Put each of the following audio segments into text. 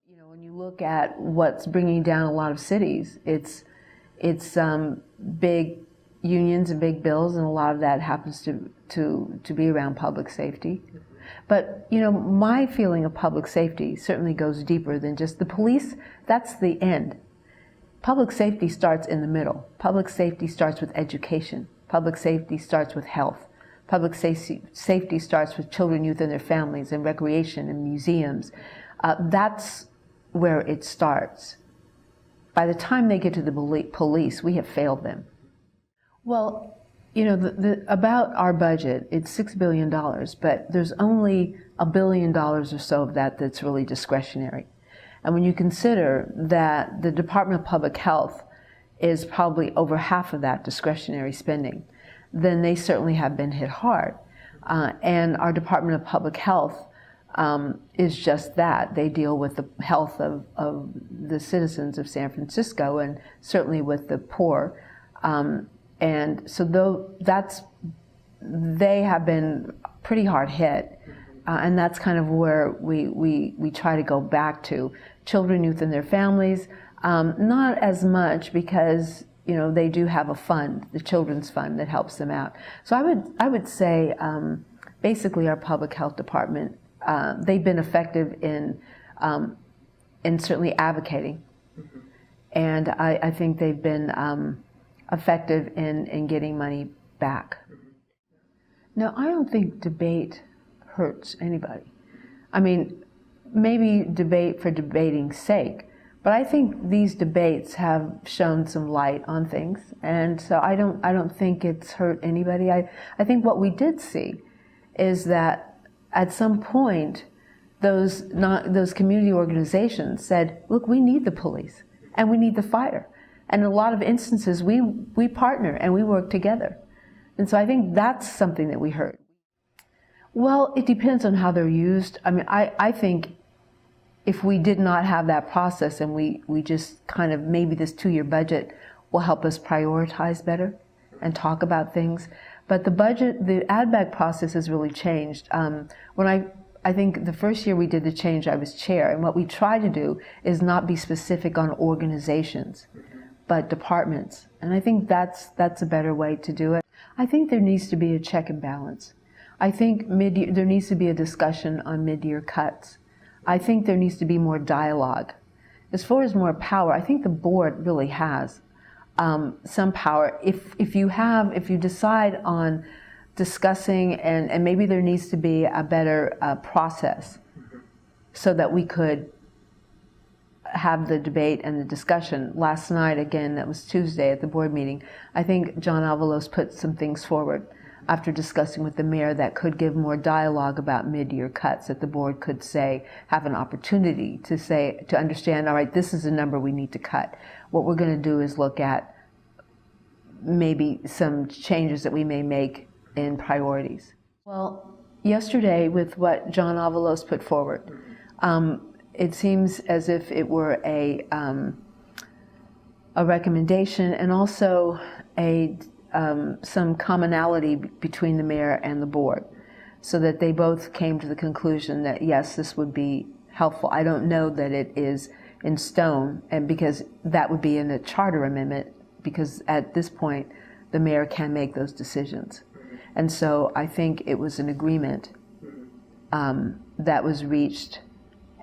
You know, when you look at what's bringing down a lot of cities, it's big unions and big bills, and a lot of that happens to be around public safety. But, you know, my feeling of public safety certainly goes deeper than just the police. That's the end. Public safety starts in the middle. Public safety starts with education. Public safety starts with health. Public safety starts with children, youth, and their families, and recreation, and museums. That's where it starts. By the time they get to the police, we have failed them. Well, you know, about our budget, it's $6 billion, but there's only $1 billion or so of that that's really discretionary. And when you consider that the Department of Public Health is probably over half of that discretionary spending, then they certainly have been hit hard. And our Department of Public Health is just that. They deal with the health of the citizens of San Francisco, and certainly with the poor. And so they have been pretty hard hit. And that's kind of where we try to go back to. Children, youth, and their families, not as much, because, you know, they do have a fund, the Children's Fund, that helps them out. So I would say basically our public health department, they've been effective in certainly advocating. And I think they've been effective in getting money back. Now, I don't think debate hurts anybody. I mean, maybe debate for debating's sake, but I think these debates have shown some light on things, and so I don't think it's hurt anybody. I think what we did see is that at some point those community organizations said, look, we need the police and we need the fire. And in a lot of instances, we partner and we work together. And so I think that's something that we heard. Well, it depends on how they're used. I mean, I think if we did not have that process, and we just kind of, maybe this 2-year budget will help us prioritize better and talk about things. But the add-back process has really changed. When I think the first year we did the change, I was chair, and what we try to do is not be specific on organizations, but departments. And I think that's a better way to do it. I think there needs to be a check and balance. I think there needs to be a discussion on mid-year cuts. I think there needs to be more dialogue. As far as more power, I think the board really has some power. If you decide on discussing, and maybe there needs to be a better process so that we could have the debate and the discussion. Last night, again, that was Tuesday at the board meeting, I think John Avalos put some things forward after discussing with the mayor that could give more dialogue about mid-year cuts, that the board could have an opportunity to understand, all right, this is a number we need to cut. What we're going to do is look at maybe some changes that we may make in priorities. Well, yesterday, with what John Avalos put forward, it seems as if it were a recommendation, and also some commonality between the mayor and the board, so that they both came to the conclusion that yes, this would be helpful. I don't know that it is in stone, and because that would be in a charter amendment, because at this point the mayor can make those decisions. And so I think it was an agreement that was reached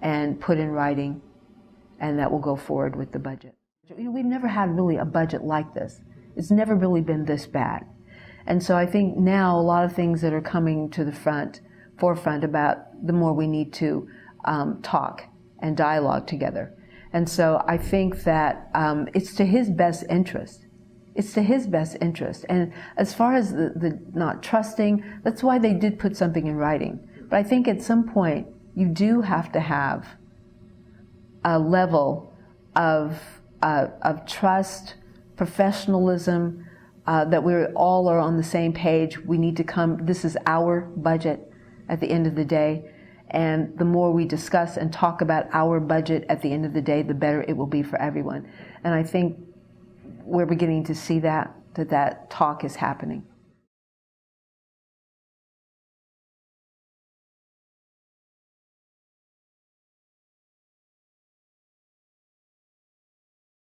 and put in writing, and that will go forward with the budget. You know, we've never had really a budget like this. It's never really been this bad. And so I think now a lot of things that are coming to the forefront about the more we need to talk and dialogue together. And so I think that it's to his best interest. It's to his best interest. And as far as the not trusting, that's why they did put something in writing. But I think at some point you do have to have a level of trust, professionalism, that we all are on the same page. We need to this is our budget at the end of the day. And the more we discuss and talk about our budget at the end of the day, the better it will be for everyone. And I think we're beginning to see that talk is happening.